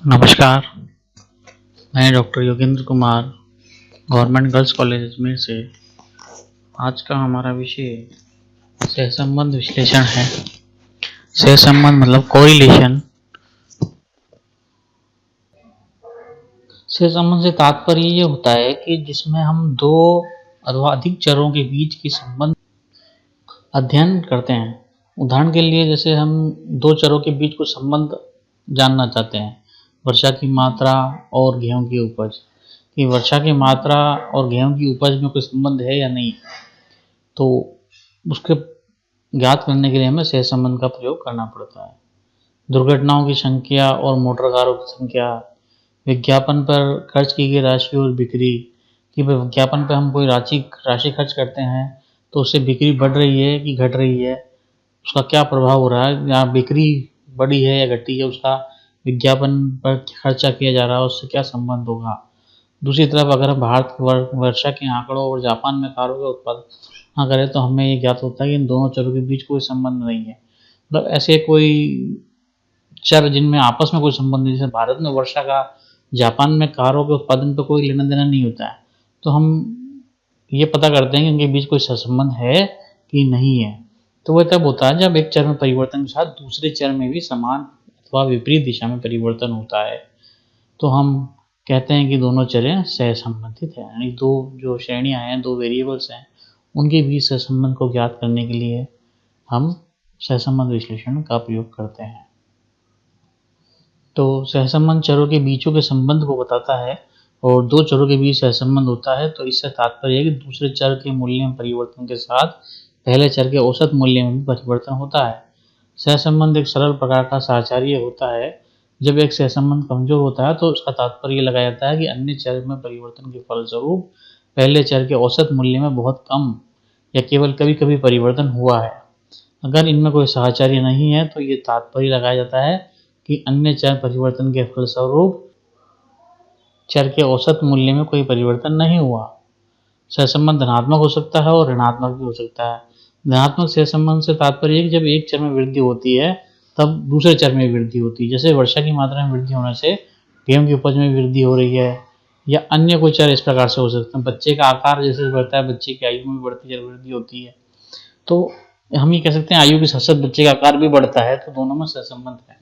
नमस्कार। मैं doctor Yogendra Kumar, government girls college Ajmer से। आज का हमारा विषय सहसंबंध विश्लेषण है। सहसंबंध मतलब कोरिलेशन। सहसंबंध से तात्पर्य ये होता है कि जिसमें हम दो अथवा अधिक चरों के बीच की संबंध अध्ययन करते हैं। उदाहरण के लिए जैसे हम दो चरों के बीच कुछ संबंध जानना चाहते हैं, वर्षा की मात्रा और गेहूं की उपज, कि वर्षा की मात्रा और गेहूं की उपज में कोई संबंध है या नहीं, तो उसके ज्ञात करने के लिए हमें सहसंबंध का प्रयोग करना पड़ता है। दुर्घटनाओं की संख्या और मोटर कारों की संख्या, विज्ञापन पर खर्च की गई राशि और बिक्री, कि विज्ञापन पर हम कोई राशि खर्च करते हैं तो उससे बिक्री बढ़ रही है कि घट रही है, उसका क्या प्रभाव हो रहा है, या बिक्री बढ़ी है या घटी है, उसका विज्ञापन पर खर्चा किया जा रहा है उससे क्या संबंध होगा। दूसरी तरफ अगर हम भारत वर्षा के आंकड़ों और जापान में कारों के उत्पादन करें तो हमें ये ज्ञात होता है कि इन दोनों चरों के बीच कोई संबंध नहीं है। मतलब ऐसे कोई चर जिनमें आपस में कोई संबंध नहीं, जैसे भारत में वर्षा का जापान में कारों के उत्पादन पर कोई लेना देना नहीं होता है, तो हम ये पता करते हैं कि उनके बीच कोई सहसंबंध है कि नहीं है। तो वह तब होता है जब एक चर में परिवर्तन के साथ दूसरे चर में भी समान अथवा विपरीत दिशा में परिवर्तन होता है, तो हम कहते हैं कि दोनों चरें सहसंबंधित हैं। यानी दो जो श्रेणियां हैं, दो वेरिएबल्स हैं, उनके बीच सहसंबंध को ज्ञात करने के लिए हम सहसंबंध विश्लेषण का प्रयोग करते हैं। तो सहसंबंध चरों के बीचों के संबंध को बताता है, और दो चरों के बीच सहसंबंध होता है तो इससे तात्पर्य है कि दूसरे चर के मूल्य में परिवर्तन के साथ पहले चर के औसत मूल्य में भी परिवर्तन होता है। सहसंबंध एक सरल प्रकार का साहचर्य होता है। जब एक सहसंबंध कमजोर होता है तो उसका तात्पर्य लगाया जाता है कि अन्य चर में परिवर्तन के फलस्वरूप पहले चर के औसत मूल्य में बहुत कम या केवल कभी कभी परिवर्तन हुआ है। अगर इनमें कोई साहचर्य नहीं है तो ये तात्पर्य लगाया जाता है कि अन्य चर परिवर्तन के फलस्वरूप चर के औसत मूल्य में कोई परिवर्तन नहीं हुआ। सहसंबंध धनात्मक हो सकता है और ऋणात्मक भी हो सकता है। धनात्मक सहसंबंध से तात्पर्य है कि जब एक चर में वृद्धि होती है तब दूसरे चर में वृद्धि होती है। जैसे वर्षा की मात्रा में वृद्धि होने से गेहूं की उपज में वृद्धि हो रही है, या अन्य कोई चर इस प्रकार से हो सकते हैं। बच्चे का आकार जैसे बढ़ता है, बच्चे की आयु में भी बढ़ती वृद्धि होती है, तो हम ये कह सकते हैं आयु के साथ साथ बच्चे का आकार भी बढ़ता है, तो दोनों में सहसंबंध है।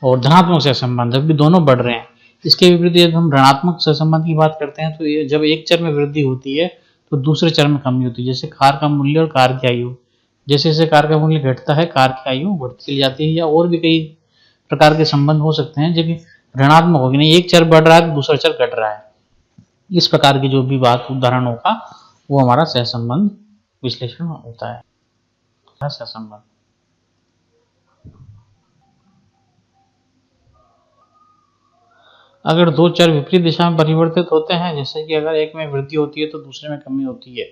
और धनात्मक सहसंबंध जब भी दोनों बढ़ रहे हैं। इसके विपरीत यदि हम ऋणात्मक सहसंबंध की बात करते हैं तो ये जब एक चर में वृद्धि होती है तो दूसरे चर में कमी होती है। जैसे कार का मूल्य और कार की आयु, जैसे जैसे कार का मूल्य घटता है कार की आयु बढ़ती चली जाती है, या और भी कई प्रकार के संबंध हो सकते हैं जो कि ऋणात्मक होगी, नहीं एक चर बढ़ रहा है तो दूसरा चर घट रहा है। इस प्रकार की जो भी बात उदाहरण होगा वो हमारा सहसंबंध विश्लेषण होता है। सहसंबंध अगर दो चर विपरीत दिशा में परिवर्तित होते हैं, जैसे कि अगर एक में वृद्धि होती है तो दूसरे में कमी होती है,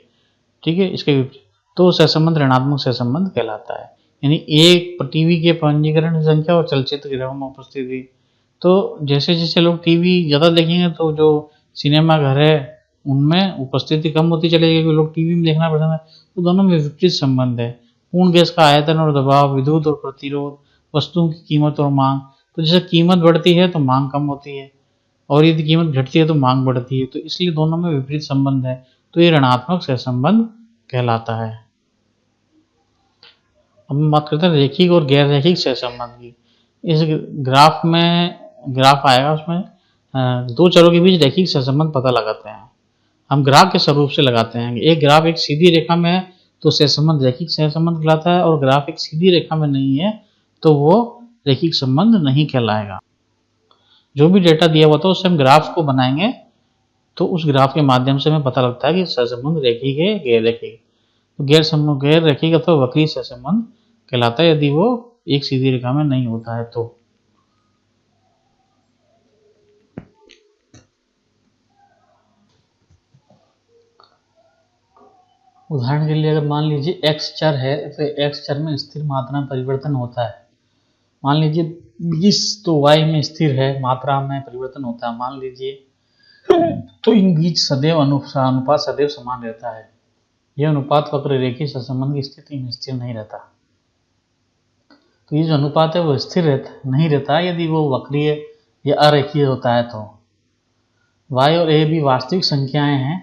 ठीक है, इसके विपरीत, तो सहसंबंध ऋणात्मक सहसंबंध कहलाता है। यानी एक टीवी के पंजीकरण की संख्या और चलचित्र गृहों में उपस्थिति, तो जैसे जैसे लोग टीवी ज़्यादा देखेंगे तो जो सिनेमा घर है उनमें उपस्थिति कम होती चलेगी, क्योंकि लोग टीवी में देखना पसंद है। तो दोनों में विपरीत संबंध है। पूर्ण गैस का आयतन और दबाव, विद्युत और प्रतिरोध, वस्तुओं की कीमत और मांग, तो जैसे कीमत बढ़ती है तो मांग कम होती है, और यदि कीमत घटती है तो मांग बढ़ती है, तो इसलिए दोनों में विपरीत संबंध है, तो ये ऋणात्मक सहसंबंध कहलाता है। अब हम बात करते हैं रैखिक और गैर रैखिक सहसंबंध की। इस ग्राफ आएगा, उसमें दो चरों के बीच रैखिक सहसंबंध पता लगाते हैं। हम ग्राफ के स्वरूप से लगाते हैं। एक ग्राफ एक सीधी रेखा में है तो सहसंबंध रैखिक सहसंबंध कहलाता है, और ग्राफ एक सीधी रेखा में नहीं है तो वो रैखिक संबंध नहीं कहलाएगा। जो भी डेटा दिया हुआ था उससे हम ग्राफ को बनाएंगे तो उस ग्राफ के माध्यम से हमें पता लगता है कि सहसंबंध रैखिक है गैर रैखिक। तो गैर रैखिक अथवा वक्री सहसंबंध कहलाता है यदि वो एक सीधी रेखा में नहीं होता है तो। उदाहरण के लिए अगर मान लीजिए x चर है तो x चर में स्थिर मात्रा में परिवर्तन होता है। मान लीजिए 20 तो y में स्थिर है, मात्रा में परिवर्तन होता है मान लीजिए, तो इन बीच सदैव अनुपात सदैव समान रहता है। यह अनुपात वक्र रेखीय सहसंबंध की स्थिति में स्थिर नहीं रहता। तो ये जो अनुपात है वो स्थिर नहीं रहता यदि वो वक्रीय ये अरेखीय होता है तो y और a भी वास्तविक संख्याएं हैं।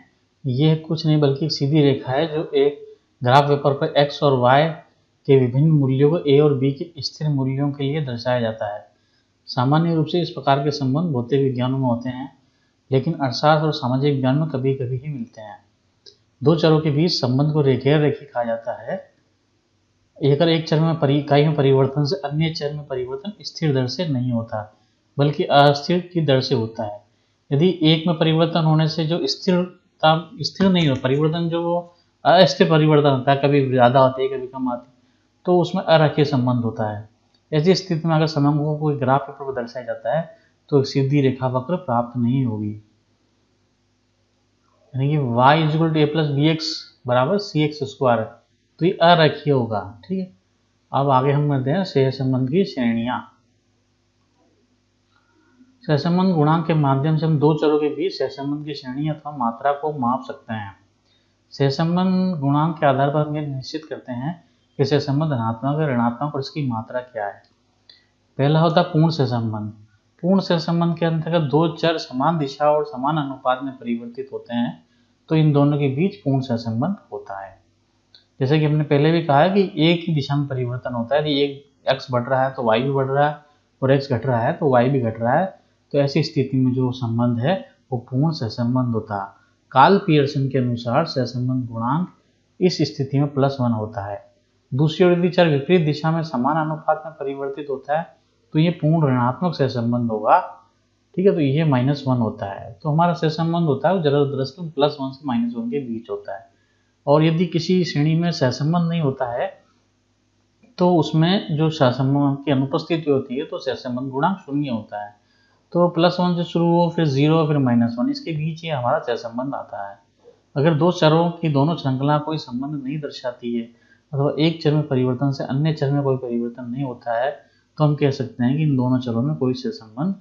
ये कुछ नहीं बल्कि एक सीधी रेखा है जो एक ग्राफ पेपर पर x और y के विभिन्न मूल्यों को a और b के स्थिर मूल्यों के लिए दर्शाया जाता है। सामान्य रूप से इस प्रकार के संबंध भौतिक विज्ञानों में होते हैं, लेकिन अर्थशास्त्र और सामाजिक विज्ञान में कभी कभी ही मिलते हैं। दो चरों के बीच संबंध को गैर रेखीय कहा जाता है। अगर एक चर में इकाई में परिवर्तन से अन्य चर में परिवर्तन स्थिर दर से नहीं होता, बल्कि अस्थिर की दर से होता है। यदि एक में परिवर्तन होने से जो स्थिर नहीं हो, परिवर्तन जो वो अस्थिर परिवर्तन होता है, कभी ज़्यादा आती है कभी कम आती है, तो उसमें अरेखीय संबंध होता है। ऐसी स्थिति में अगर समंग को कोई ग्राफ पेपर पर दर्शाया जाता है तो एक सीधी रेखा वक्र प्राप्त नहीं होगी। यानी कि y = a + bx = cx², तो ये अरेखीय होगा। ठीक है, अब आगे हम करते हैं सहसंबंध की श्रेणियां। सहसंबंध गुणांक के माध्यम से हम दो चरों के बीच सहसंबंध की श्रेणी अथवा मात्रा को माप सकते हैं। सहसंबंध गुणांक के आधार पर हम ये निश्चित करते हैं कि सहसंबंध धनात्मक है, ऋणात्मक और इसकी मात्रा क्या है। पहला होता है पूर्ण सहसंबंध। पूर्ण सहसंबंध के अंतर्गत दो चर समान दिशा और समान अनुपात में परिवर्तित होते हैं, तो इन दोनों के बीच पूर्ण सहसंबंध होता है। जैसे कि हमने पहले भी कहा है कि एक ही दिशा में परिवर्तन होता है, यदि एक x बढ़ रहा है तो y भी बढ़ रहा है और x घट रहा है तो y भी घट रहा है, तो ऐसी स्थिति में जो संबंध है वो पूर्ण सहसंबंध होता है। कार्ल पियर्सन के अनुसार सहसंबंध गुणांक इस स्थिति में +1 होता है। दूसरी ओर यदि चर विपरीत दिशा में समान अनुपात में परिवर्तित होता है तो ये पूर्ण ऋणात्मक सहसंबंध होगा। ठीक है, तो ये -1 होता है। तो हमारा सहसंबंध होता है दरअसल +1 से -1 के बीच होता है। और यदि किसी श्रेणी में सहसंबंध नहीं होता है तो उसमें जो सहसंबंध की अनुपस्थिति होती है तो सहसंबंध गुणांक 0 होता है। तो +1 से शुरू हो, फिर 0, फिर -1, इसके बीच ही हमारा सहसंबंध आता है। अगर दो चरों की दोनों श्रृंखला कोई संबंध नहीं दर्शाती है अथवा एक चर में परिवर्तन से अन्य चर में कोई परिवर्तन नहीं होता है तो हम कह सकते हैं कि इन दोनों चरों में कोई सहसंबंध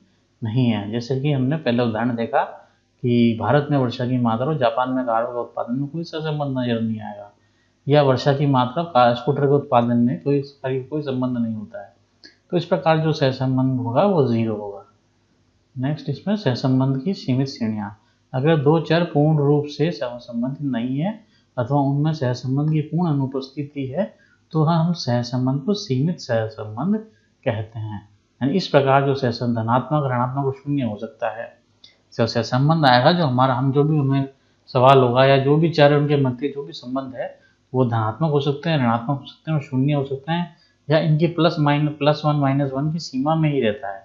नहीं है। जैसे कि हमने पहले उदाहरण देखा कि भारत में वर्षा की मात्रा और जापान में कार के उत्पादन में कोई सहसंबंध नजर नहीं आएगा, या वर्षा की मात्रा स्कूटर के उत्पादन में कोई संबंध नहीं होता है। तो इस प्रकार जो सहसंबंध होगा वो 0 होगा। नेक्स्ट, इसमें सहसंबंध की सीमित श्रेणियां। अगर दो चर पूर्ण रूप से सहसंबंधित नहीं है अथवा उनमें सहसंबंध की पूर्ण अनुपस्थिति है तो हम सहसंबंध को सीमित सहसंबंध कहते हैं। यानी इस प्रकार जो सहसंबंध धनात्मक, ऋणात्मक और 0 हो सकता है। जो सहसंबंध आएगा जो हमारा हमें सवाल होगा या जो भी चर है उनके मध्य जो भी संबंध है वो धनात्मक हो सकते हैं, ऋणात्मक हो सकते हैं और 0 हो सकते हैं, या इनकी +1 -1 की सीमा में ही रहता है।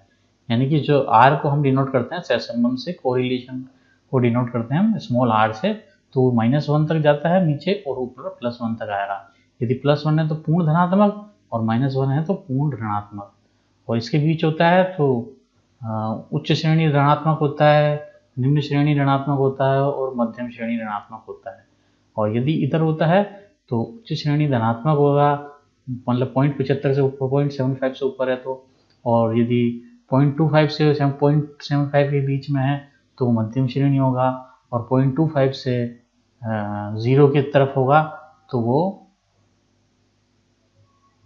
यानी कि जो r को हम डिनोट करते हैं सहसंबंध से, कोरिलेशन को डिनोट करते हैं हम स्मॉल r से, तो -1 तक जाता है नीचे और ऊपर +1 तक आएगा। यदि +1 है तो पूर्ण धनात्मक और -1 है तो पूर्ण ऋणात्मक, और इसके बीच होता है तो उच्च श्रेणी ऋणात्मक होता है, निम्न श्रेणी ऋणात्मक होता है और मध्यम श्रेणी ऋणात्मक होता है। और यदि इधर होता है तो उच्च श्रेणी धनात्मक होगा, मतलब 0.75 से ऊपर, 0.75 से ऊपर है तो, और यदि 0.25 से 0.75 के बीच में है तो मध्यम श्रेणी होगा, और 0.25 से 0 की तरफ होगा तो वो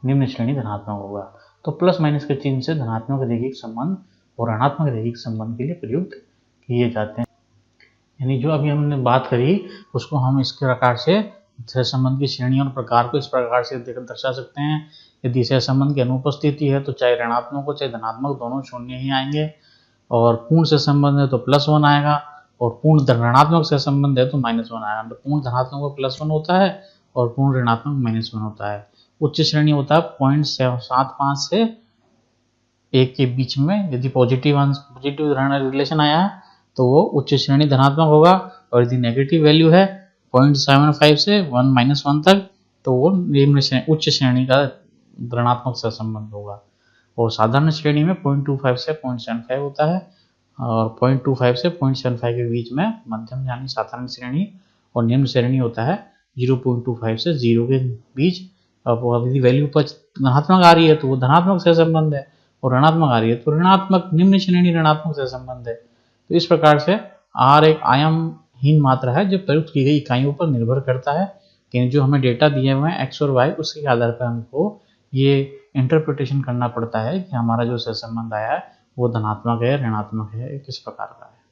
निम्न श्रेणी धनात्मक होगा। तो प्लस माइनस के चिन्ह से धनात्मक रैखिक संबंध और ऋणात्मक रैखिक संबंध के लिए प्रयुक्त किए जाते हैं। यानी जो अभी हमने बात करी उसको हम इस प्रकार से सहसंबंध की श्रेणी और प्रकार को इस प्रकार से दर्शा सकते हैं। यदि सहसंबंध की अनुपस्थिति है तो चाहे ऋणात्मक हो चाहे धनात्मक दोनों 0 ही आएंगे, और पूर्ण सहसंबंध है तो +1 आएगा, और पूर्ण ऋणात्मक सहसंबंध है तो -1 आएगा। तो पूर्ण धनात्मक में +1 होता है और पूर्ण ऋणात्मक -1 होता है। उच्च श्रेणी होता है 0.75 से 1 के बीच में। यदि पॉजिटिव रिलेशन आया है तो वो उच्च श्रेणी धनात्मक होगा, और यदि नेगेटिव वैल्यू है 0.75 से 1 तक तो वो निम्न श्रेणी उच्च श्रेणी का ऋणात्मक सहसंबंध होगा। और साधारण श्रेणी में 0.25 से 0.75 होता है, और 0.25 से 0.75 के बीच में मध्यम यानी साधारण श्रेणी, और निम्न श्रेणी होता है 0.25 से 0 के बीच। अब यदि वैल्यू पर धनात्मक आ रही है तो वो धनात्मक सहसंबंध है, और ऋणात्मक आ रही है तो ऋणात्मक निम्न श्रेणी ऋणात्मक सहसंबंध है। तो इस प्रकार से R एक आयामहीन मात्रा है जो प्रयुक्त की गई इकाइयों पर निर्भर करता है, कि जो हमें डेटा दिए हुए हैं x और y उसके आधार पर हमको ये इंटरप्रिटेशन करना पड़ता है कि हमारा जो सहसंबंध आया है वो धनात्मक है, ऋणात्मक है, किस प्रकार का है।